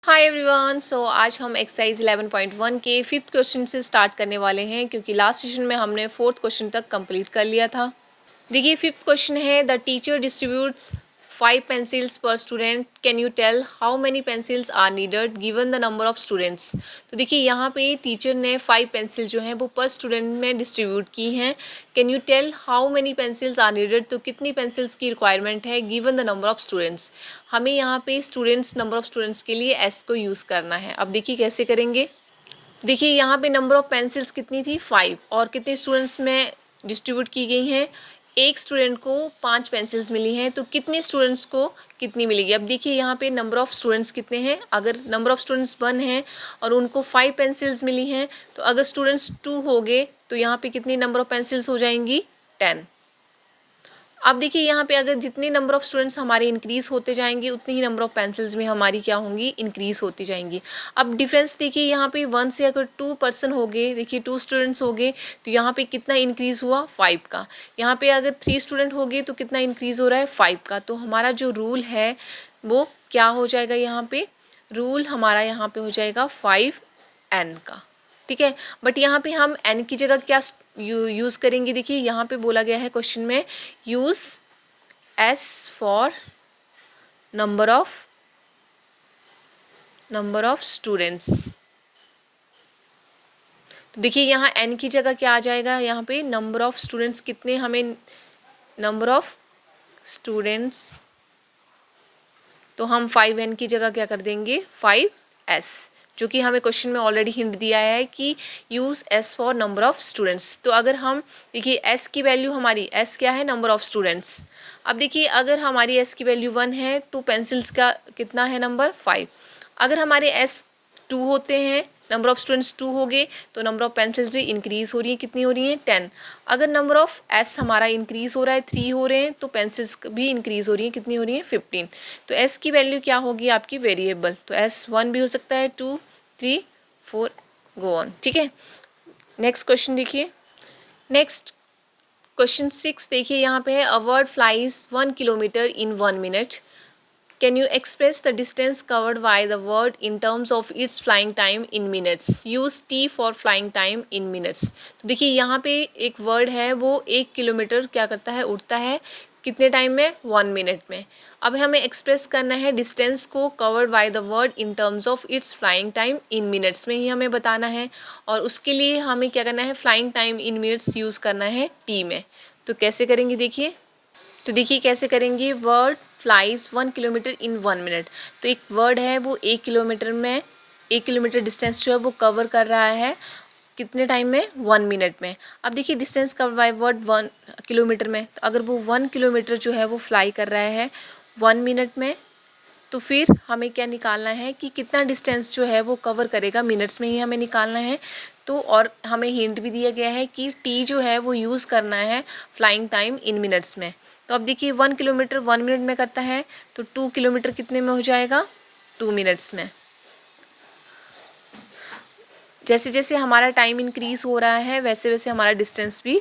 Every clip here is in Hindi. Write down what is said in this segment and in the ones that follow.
Hi everyone. आज हम एक्सरसाइज 11.1 के फिफ्थ क्वेश्चन से स्टार्ट करने वाले हैं क्योंकि लास्ट सेशन में हमने फोर्थ क्वेश्चन तक कंप्लीट कर लिया था। देखिए फिफ्थ क्वेश्चन है, the teacher distributes 5 pencils per student, can you tell how many pencils are needed given the number of students. तो देखिए यहाँ पे टीचर ने 5 पेंसिल जो हैं वो पर स्टूडेंट में डिस्ट्रीब्यूट की हैं। Can you tell how many pencils are needed, तो कितनी पेंसिल्स की रिक्वायरमेंट है given the number of students. हमें यहाँ पे स्टूडेंट्स, नंबर ऑफ स्टूडेंट्स के लिए एस को यूज़ करना है। अब देखिए कैसे करेंगे। देखिए यहाँ पे नंबर ऑफ पेंसिल्स कितनी थी 5 और कितने स्टूडेंट्स में डिस्ट्रीब्यूट की गई हैं। एक स्टूडेंट को 5 पेंसिल्स मिली हैं, तो कितने स्टूडेंट्स को कितनी मिलेगी। अब देखिए यहाँ पे नंबर ऑफ स्टूडेंट्स कितने हैं। अगर नंबर ऑफ स्टूडेंट्स 1 हैं और उनको 5 पेंसिल्स मिली हैं, तो अगर स्टूडेंट्स 2 हो गए तो यहाँ पे कितनी नंबर ऑफ पेंसिल्स हो जाएंगी 10। अब देखिए यहाँ पे अगर जितने नंबर ऑफ स्टूडेंट्स हमारे इंक्रीज़ होते जाएंगे उतनी ही नंबर ऑफ पेंसिल्स भी हमारी क्या होंगी, इंक्रीज़ होती जाएंगी। अब डिफरेंस देखिए यहाँ पे 1 से अगर 2 पर्सन हो गए, देखिए 2 स्टूडेंट्स हो गए तो यहाँ पे कितना इंक्रीज़ हुआ 5 का। यहाँ पे अगर 3 स्टूडेंट हो गए तो कितना इंक्रीज़ हो रहा है 5 का। तो हमारा जो रूल है वो क्या हो जाएगा, यहाँ पे रूल हमारा यहाँ पे हो जाएगा 5n का। ठीक है, बट यहाँ पे हम n की जगह क्या यूज़ करेंगे। देखिए यहाँ पे बोला गया है क्वेश्चन में, use s for number of students. तो देखिए यहाँ n की जगह क्या आ जाएगा, यहाँ पे नंबर ऑफ स्टूडेंट्स कितने, हमें नंबर ऑफ स्टूडेंट्स, तो हम 5n की जगह क्या कर देंगे 5s, जो कि हमें क्वेश्चन में ऑलरेडी हिंट दिया है कि use s for number of students. तो अगर हम देखिए s की वैल्यू, हमारी s क्या है, नंबर ऑफ स्टूडेंट्स। अब देखिए अगर हमारी s की वैल्यू 1 है तो पेंसिल्स का कितना है नंबर 5। अगर हमारे s 2 होते हैं, नंबर ऑफ स्टूडेंट्स 2 हो गए तो नंबर ऑफ पेंसिल्स भी इंक्रीज़ हो रही है, कितनी हो रही है 10। अगर नंबर ऑफ एस हमारा इंक्रीज़ हो रहा है 3 हो रहे हैं तो पेंसिल्स भी इंक्रीज़ हो रही है, कितनी हो रही है 15। तो एस की वैल्यू क्या होगी आपकी वेरिएबल, तो एस 1 भी हो सकता है, 2, 3, 4 गो ऑन। ठीक है, नेक्स्ट क्वेश्चन देखिए। नेक्स्ट क्वेश्चन 6 देखिए यहाँ पे है, a bird flies 1 kilometre in 1 minute, can you express the distance covered by the word in terms of its flying time in minutes, use T for flying time in minutes. तो देखिए यहाँ पे एक वर्ड है वो 1 किलोमीटर क्या करता है, उड़ता है, कितने टाइम में 1 मिनट में। अब हमें एक्सप्रेस करना है डिस्टेंस को covered by the word in terms of its flying time in minutes में ही हमें बताना है, और उसके लिए हमें क्या करना है, flying time in minutes use करना है टी में। तो कैसे करेंगे देखिए। तो देखिए कैसे करेंगे, वर्ड फ्लाइज 1 किलोमीटर इन 1 मिनट। तो एक वर्ड है वो 1 किलोमीटर में, 1 किलोमीटर डिस्टेंस जो है वो कवर कर रहा है कितने टाइम में, 1 मिनट में। अब देखिए distance cover by word 1 kilometre में, तो अगर वो 1 किलोमीटर जो है वो फ्लाई कर रहा है 1 मिनट में, तो फिर हमें क्या निकालना है कि कितना डिस्टेंस जो है वो कवर करेगा, मिनट्स में ही हमें निकालना है। तो और हमें हिंट भी दिया गया है कि टी जो है वो यूज़ करना है फ्लाइंग टाइम इन मिनट्स में। तो अब देखिए 1 किलोमीटर 1 मिनट में करता है तो 2 किलोमीटर कितने में हो जाएगा, 2 मिनट्स में। जैसे जैसे हमारा टाइम इंक्रीज़ हो रहा है वैसे वैसे हमारा डिस्टेंस भी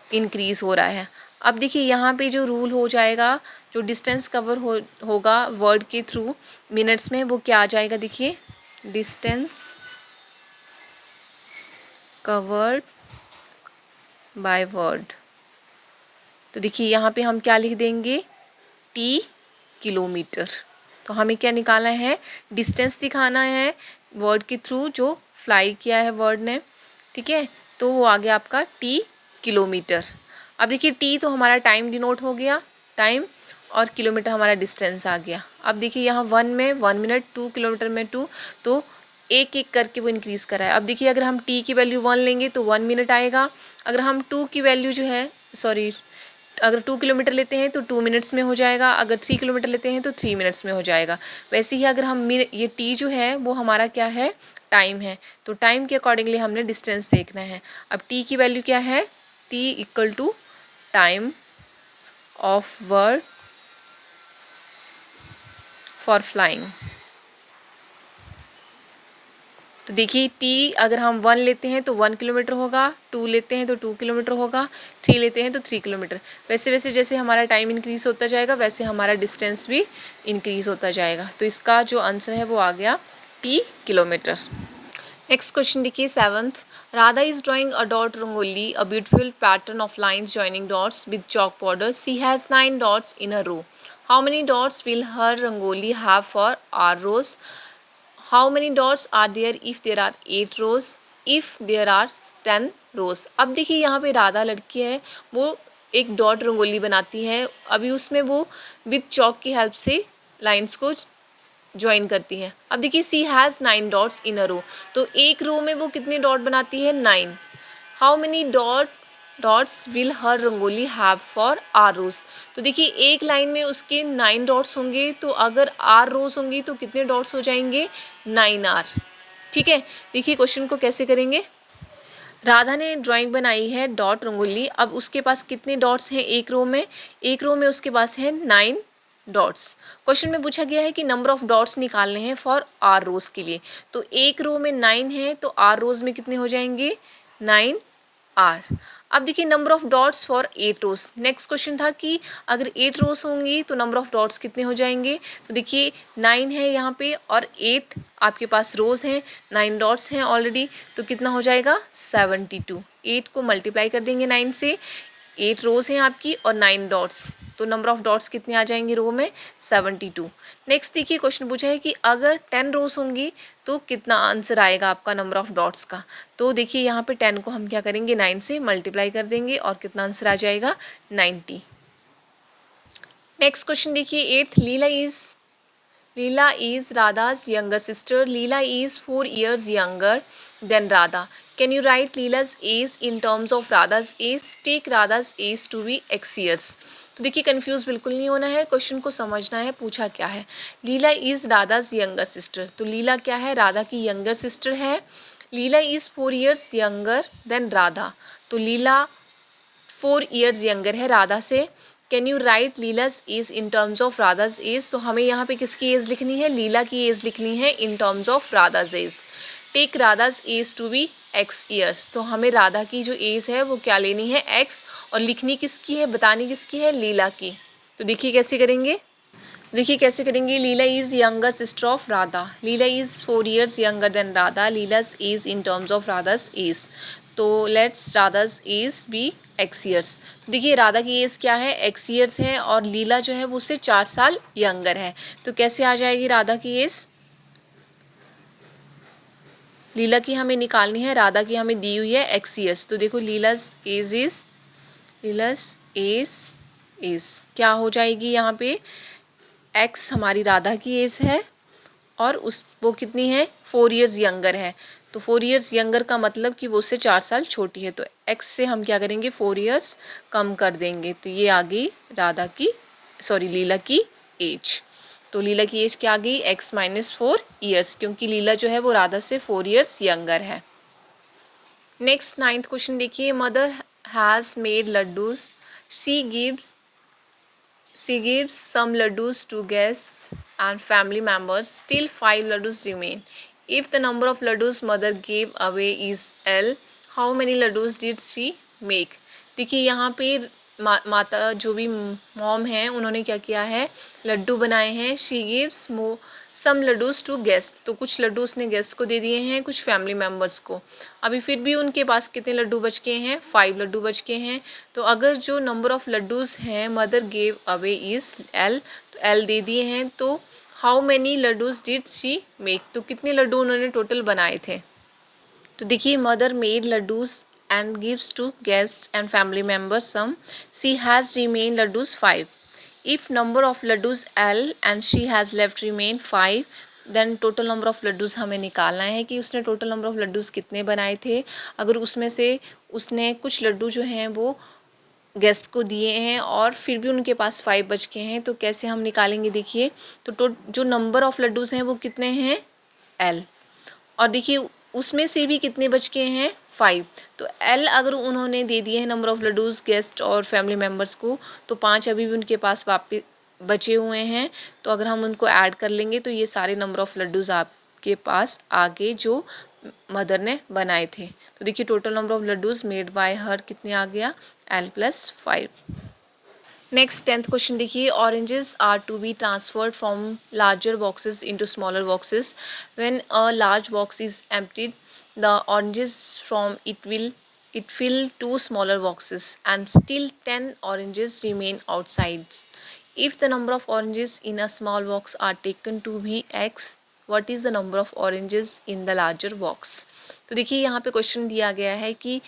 इंक्रीज़ हो रहा है। अब देखिए यहाँ पे जो रूल हो जाएगा, जो डिस्टेंस कवर होगा वर्ड के थ्रू मिनट्स में, वो क्या आ जाएगा देखिए, डिस्टेंस कवर्ड बाय वर्ड। तो देखिए यहाँ पे हम क्या लिख देंगे, टी किलोमीटर। तो हमें क्या निकालना है, डिस्टेंस दिखाना है वर्ड के थ्रू जो फ्लाई किया है वर्ड ने। ठीक है, तो वो आ गया आपका टी किलोमीटर। अब देखिए टी तो हमारा टाइम डिनोट हो गया, टाइम, और किलोमीटर हमारा डिस्टेंस आ गया। अब देखिए यहाँ 1 में 1 मिनट, 2 किलोमीटर में 2, तो एक एक करके वो इंक्रीज़ करा है। अब देखिए अगर हम टी की वैल्यू 1 लेंगे तो 1 मिनट आएगा। अगर हम 2 की वैल्यू जो है, सॉरी, अगर 2 किलोमीटर लेते हैं तो 2 मिनट्स में हो जाएगा, अगर 3 किलोमीटर लेते हैं तो 3 मिनट्स में हो जाएगा। वैसे ही अगर हम ये टी जो है वो हमारा क्या है, टाइम है, तो टाइम के अकॉर्डिंगली हमने डिस्टेंस देखना है। अब टी की वैल्यू क्या है, t equal to time of word for flying. तो देखिए टी अगर हम 1 लेते हैं तो 1 किलोमीटर होगा, 2 लेते हैं तो 2 किलोमीटर होगा, 3 लेते हैं तो 3 किलोमीटर। वैसे वैसे जैसे हमारा टाइम इंक्रीज़ होता जाएगा वैसे हमारा डिस्टेंस भी इंक्रीज़ होता जाएगा। तो इसका जो आंसर है वो आ गया टी किलोमीटर। नेक्स्ट क्वेश्चन देखिए 7th, Radha is drawing a dot rangoli a beautiful pattern of lines joining dots with chalk border. She has 9 dots in a row. How many dots will her rangoli have for r rows? How many dots are there if there are 8 rows? If there are 10 rows? अब देखिए यहाँ पे राधा लड़की है, वो एक डॉट रंगोली बनाती है। अभी उसमें वो विद चॉक की हेल्प से लाइंस को ज्वाइन करती है। अब देखिए सी हैज़ 9 डॉट्स इन अ रो, तो एक रो में वो कितने डॉट बनाती है? 9। How many dots will her rangoli have for R rows? तो देखिए एक लाइन में उसके 9 डॉट्स होंगे, तो अगर आर रोज होंगी तो कितने डॉट्स हो जाएंगे? 9 आर। ठीक है, देखिए क्वेश्चन को कैसे करेंगे। राधा ने ड्राइंग बनाई है डॉट रंगोली। अब उसके पास कितने डॉट्स हैं एक रो में? एक रो में उसके पास है 9 डॉट्स। क्वेश्चन में पूछा गया है कि नंबर ऑफ डॉट्स निकालने हैं फॉर आर रोज के लिए। तो एक रो में 9 है तो आर रोज में कितने हो जाएंगे? 9 आर। अब देखिए number of dots for 8 rows. Next question था कि अगर 8 रोज होंगी तो नंबर ऑफ डॉट्स कितने हो जाएंगे? तो देखिए 9 है यहाँ पे और 8 आपके पास रोज हैं, 9 डॉट्स हैं ऑलरेडी, तो कितना हो जाएगा? 72। 8 को मल्टीप्लाई कर देंगे 9 से, 8 रोज हैं आपकी और 9 डॉट्स, तो नंबर ऑफ डॉट्स कितने आ जाएंगे रो में? 72। नेक्स्ट देखिए क्वेश्चन पूछा है कि अगर 10 रोज होंगी तो कितना आंसर आएगा आपका नंबर ऑफ डॉट्स का? तो देखिए यहाँ पे 10 को हम क्या करेंगे? 9 से मल्टीप्लाई कर देंगे और कितना आंसर आ जाएगा? 90। नेक्स्ट क्वेश्चन देखिए 8th, Leela is Radha's younger sister. Leela is 4 years younger than Radha. Can you write Leela's age in terms of Radha's age? Take Radha's age to be x years. तो देखिए कंफ्यूज बिल्कुल नहीं होना है, क्वेश्चन को समझना है पूछा क्या है। लीला इज राधा's younger sister, तो लीला क्या है? राधा की यंगर सिस्टर है। Leela is 4 years younger than Radha, तो लीला 4 years younger है राधा से। Can you write Leela's age in terms of Radha's age? तो हमें यहाँ पे किसकी एज लिखनी है? लीला की एज लिखनी है in terms of Radha's age. Take Radha's age to be x years, तो हमें राधा की जो एज है वो क्या लेनी है? x, और लिखनी किसकी है? बतानी किसकी है? लीला की। तो देखिए कैसे करेंगे, Leela is younger sister of Radha. Leela is 4 years younger than Radha. Leela's age in terms of Radha's age, तो let's Radha's age be x years. देखिए राधा की एज क्या है? x ईयर्स है और लीला जो है वो उससे 4 साल यंगर है, तो कैसे आ जाएगी राधा की एज? लीला की हमें निकालनी है, राधा की हमें दी हुई है x ईयर्स। तो देखो लीलाज एज क्या हो जाएगी यहाँ पे? x हमारी राधा की एज है और वो कितनी है? 4 years यंगर है, तो 4 years यंगर का मतलब कि वो उससे 4 साल छोटी है, तो x से हम क्या करेंगे? 4 years कम कर देंगे, तो ये आ गई लीला की एज। तो लीला की एज क्या आ गई? x - 4 years, क्योंकि लीला जो है वो राधा से 4 years यंगर है। नेक्स्ट 9th क्वेश्चन देखिए, mother has made laddoos. She gives some laddus to guests and family members. Still 5 laddus remain. If the number of laddus mother gave away is L, how many laddus did she make? देखिए यहाँ पे माता जो भी मॉम है उन्होंने क्या किया है? लड्डू बनाए हैं। She gives some laddoos to guest, तो कुछ लड्डू उसने गेस्ट को दे दिए हैं, कुछ फैमिली मेम्बर्स को। अभी फिर भी उनके पास कितने लड्डू बच के हैं? 5 लड्डू बच के हैं। तो अगर जो नंबर ऑफ लड्डूस हैं mother gave away is L, तो L दे दिए हैं, तो how many laddoos did she make? तो कितने लड्डू उन्होंने टोटल बनाए थे? तो देखिए mother made laddoos and gives to guest and family members some. She has remain laddoos 5. If number of laddus L and she has left remain 5, then total number of laddus हमें निकालना है कि उसने total number of laddus कितने बनाए थे। अगर उसमें से उसने कुछ लड्डू जो हैं वो गेस्ट को दिए हैं और फिर भी उनके पास 5 बच के हैं, तो कैसे हम निकालेंगे? देखिए तो जो नंबर ऑफ लड्डूस हैं वो कितने हैं? L, और देखिए उसमें से भी कितने बच के हैं? 5। तो L अगर उन्होंने दे दिए हैं नंबर ऑफ़ लड्डूस गेस्ट और फैमिली मेम्बर्स को, तो 5 अभी भी उनके पास वापस बचे हुए हैं, तो अगर हम उनको ऐड कर लेंगे तो ये सारे नंबर ऑफ़ लड्डूस आपके पास आगे जो मदर ने बनाए थे। तो देखिए total number of laddoos made by हर कितने आ गया, L+5। नेक्स्ट 10th क्वेश्चन देखिए, oranges are to be transferred from larger boxes into smaller boxes. When a large box is emptied, the oranges from it fill 2 smaller boxes and still 10 oranges remain outside. If the number of oranges in a small box are taken to be x, what is the number of oranges in the larger box? तो देखिए यहाँ पे क्वेश्चन दिया गया है कि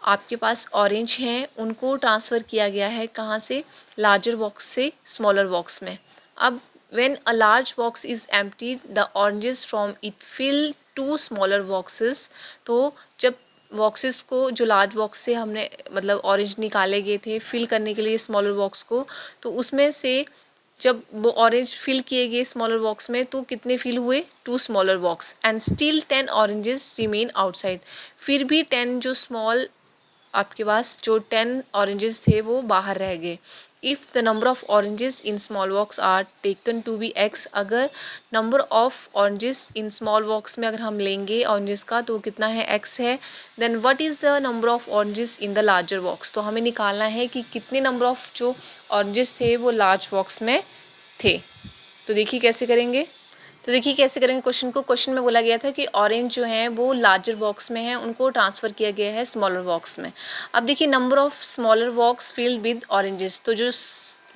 आपके पास ऑरेंज हैं, उनको ट्रांसफ़र किया गया है कहाँ से, लार्जर बॉक्स से स्मॉलर बॉक्स में। अब when a large box is empty the oranges from it fill 2 smaller boxes. तो जब बॉक्सेस को, जो लार्ज बॉक्स से हमने मतलब ऑरेंज निकाले गए थे फिल करने के लिए स्मॉलर बॉक्स को, तो उसमें से जब वो ऑरेंज फिल किए गए स्मॉलर बॉक्स में तो कितने फिल हुए, 2 smaller box, and still 10 oranges remain outside. फिर भी 10 जो स्मॉल आपके पास जो 10 ऑरेंजेस थे वो बाहर रह गए। If the number of oranges in small box are taken to be x, अगर number of oranges in small box में अगर हम लेंगे ऑरेंजेस का तो कितना है, x है। Then what is the number of oranges in the larger box, तो हमें निकालना है कि कितने नंबर ऑफ जो ऑरेंजेस थे वो लार्ज बॉक्स में थे। तो देखिए कैसे करेंगे, तो देखिए कैसे करेंगे क्वेश्चन को। क्वेश्चन में बोला गया था कि ऑरेंज जो हैं वो लार्जर बॉक्स में है, उनको ट्रांसफ़र किया गया है स्मॉलर बॉक्स में। अब देखिए number of smaller box filled with oranges, तो जो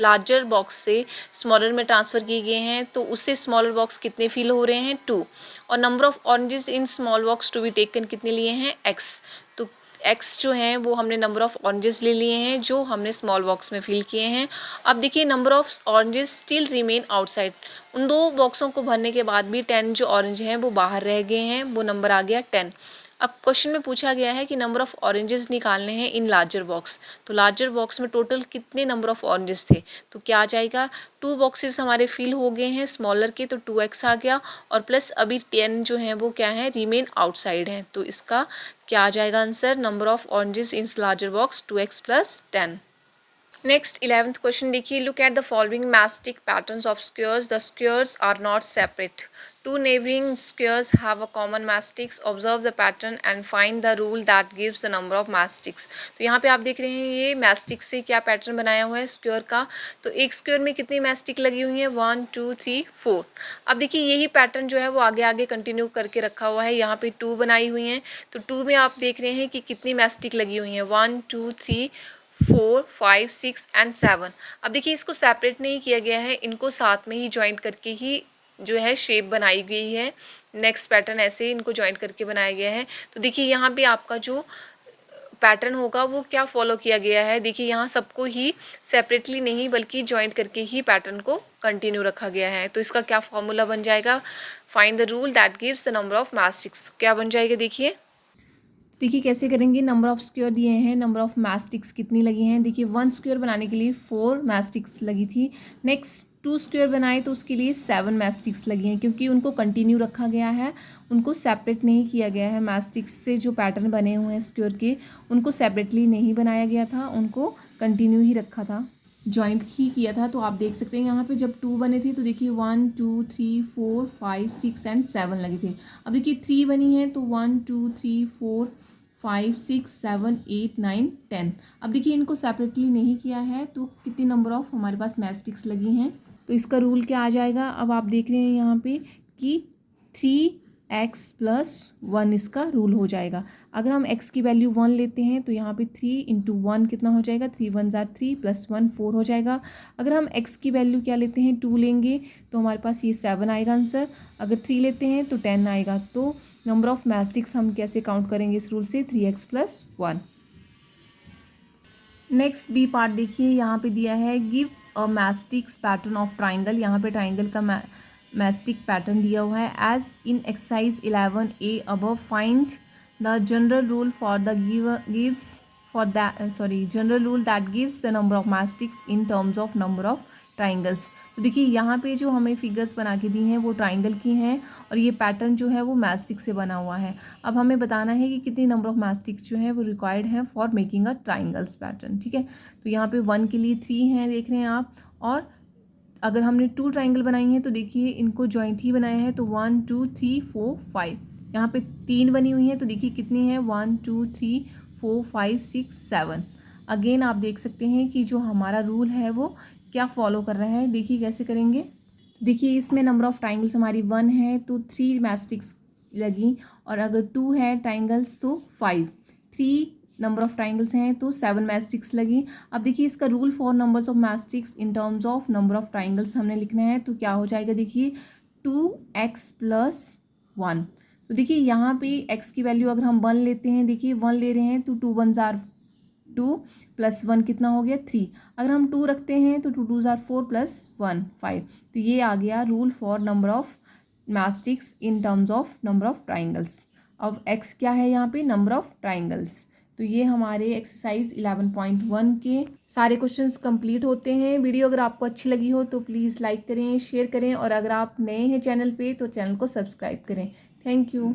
लार्जर बॉक्स से स्मॉलर में ट्रांसफ़र किए गए हैं तो उससे स्मॉलर बॉक्स कितने फिल हो रहे हैं, 2। और number of oranges in small box to be taken कितने लिए हैं, x। तो x जो हैं वो हमने नंबर ऑफ ऑरेंजेस ले लिए हैं जो हमने स्मॉल बॉक्स में फिल किए हैं। अब देखिए number of oranges still remain outside, उन 2 बॉक्सों को भरने के बाद भी 10 जो ऑरेंज हैं वो बाहर रह गए हैं, वो नंबर आ गया 10। अब क्वेश्चन में पूछा गया है कि नंबर ऑफ ऑरेंजेस निकालने हैं इन लार्जर बॉक्स। तो लार्जर बॉक्स में टोटल कितने नंबर ऑफ ऑरेंजेस थे, तो क्या आ जाएगा, 2 बॉक्सेस हमारे फिल हो गए हैं स्मॉलर के, तो 2x आ गया, और प्लस अभी 10 जो हैं वो क्या है, रिमेन आउटसाइड हैं। तो इसका क्या आ जाएगा answer, number of oranges in larger box 2x + 10। Next 11th question देखिए, look at the following matchstick patterns of squares, the squares are not separate, 2 neighboring squares have a common mastics, observe the pattern and find the rule that gives the number of mastics। तो यहाँ पे आप देख रहे हैं ये मैस्टिक से क्या पैटर्न बनाया हुआ है स्क्वायर का। तो एक स्क्वायर में कितनी मैस्टिक लगी हुई है, 1 2 3 4। अब देखिए यही पैटर्न जो है वो आगे आगे कंटिन्यू करके रखा हुआ है, यहाँ पे 2 बनाई हुई हैं, तो 2 में आप देख रहे हैं कि कितनी मैस्टिक लगी हुई हैं, 1 2 3 4 5 6 एंड 7। अब देखिए इसको सेपरेट नहीं किया गया है, इनको साथ में ही ज्वाइंट करके ही जो है शेप बनाई गई है। नेक्स्ट पैटर्न ऐसे इनको ज्वाइंट करके बनाया गया है। तो देखिए यहाँ पे आपका जो पैटर्न होगा वो क्या फॉलो किया गया है, देखिए यहाँ सबको ही सेपरेटली नहीं बल्कि ज्वाइंट करके ही पैटर्न को कंटिन्यू रखा गया है। तो इसका क्या फॉर्मूला बन जाएगा, find the rule that gives the number of matchsticks, क्या बन जाएगा देखिए कैसे करेंगे। नंबर ऑफ स्क्वायर दिए हैं, नंबर ऑफ मैस्टिक्स कितनी लगी हैं, देखिए 1 स्क्वायर बनाने के लिए 4 मैस्टिक्स लगी थी। नेक्स्ट 2 स्क्वायर बनाए तो उसके लिए 7 मैस्टिक्स लगी हैं, क्योंकि उनको कंटिन्यू रखा गया है, उनको सेपरेट नहीं किया गया है। मैस्टिक्स से जो पैटर्न बने हुए हैं स्क्वायर के, उनको सेपरेटली नहीं बनाया गया था, उनको कंटिन्यू ही रखा था, जॉइंट ही किया था। तो आप देख सकते हैं यहाँ पे जब 2 बने थे तो देखिए 1 2 3 4 5 6 एंड 7 लगे थे। अब देखिए 3 बनी है तो 1 2 3 4 5 6 7 8 9 10। अब देखिए इनको सेपरेटली नहीं किया है तो कितनी नंबर ऑफ हमारे पास मैस्टिक्स लगी हैं। तो इसका रूल क्या आ जाएगा, अब आप देख रहे हैं यहाँ पे कि 3x + 1 इसका रूल हो जाएगा। अगर हम x की वैल्यू 1 लेते हैं तो यहाँ पे 3 × 1 कितना हो जाएगा, 3 1 = 3 + 1 4 हो जाएगा। अगर हम x की वैल्यू क्या लेते हैं, 2 लेंगे तो हमारे पास ये 7 आएगा आंसर। अगर 3 लेते हैं तो 10 आएगा। तो नंबर ऑफ मैस्टिक्स हम कैसे काउंट करेंगे इस रूल से, 3x + 1। नेक्स्ट बी पार्ट देखिए, यहाँ पे दिया है give a matchsticks pattern of triangle. यहाँ पे ट्राइंगल का मैस्टिक पैटर्न दिया हुआ है। As in exercise 11A above find the general rule for the general rule that gives the number of matchsticks in terms of number of triangles. तो देखिए यहाँ पे जो हमें फिगर्स बना के दी हैं वो ट्राइंगल की हैं और ये पैटर्न जो है वो मैस्टिक से बना हुआ है। अब हमें बताना है कि कितनी नंबर ऑफ मैस्टिक्स जो है वो रिक्वायर्ड हैं for making a triangles pattern. ठीक है, तो यहाँ पे 1 के लिए 3 हैं, देख रहे हैं आप। और अगर हमने 2 ट्राइंगल बनाई हैं तो देखिए इनको जॉइंट ही बनाया है, तो 1 2 3 4 5 यहाँ पे 3 बनी हुई हैं, तो देखिए कितनी है 1 2 3 4 5 6 7। अगेन आप देख सकते हैं कि जो हमारा रूल है वो क्या फॉलो कर रहा है। देखिए कैसे करेंगे। देखिए इसमें नंबर ऑफ ट्राइंगल्स हमारी 1 है तो 3 मैस्टिक्स लगी, और अगर 2 है ट्राइंगल्स तो 5, 3 नंबर ऑफ ट्राइंगल्स हैं तो 7 मैस्टिक्स लगी। अब देखिए इसका rule for numbers of matchsticks in terms of number of triangles हमने लिखना है, तो क्या हो जाएगा। देखिए 2x + 1। तो देखिए यहाँ पे x की वैल्यू अगर हम 1 लेते हैं, देखिए 1 ले रहे हैं तो 2 1 जार 2 + 1 कितना हो गया 3। अगर हम 2 रखते हैं तो 2 2 जार 4 + 1 5। तो ये आ गया rule for number of matchsticks in terms of number of triangles. अब x क्या है यहाँ पे नंबर ऑफ ट्राइंगल्स। तो ये हमारे एक्सरसाइज 11.1 के सारे क्वेश्चंस कंप्लीट होते हैं। वीडियो अगर आपको अच्छी लगी हो तो प्लीज़ लाइक करें, शेयर करें, और अगर आप नए हैं चैनल पे तो चैनल को सब्सक्राइब करें। Thank you.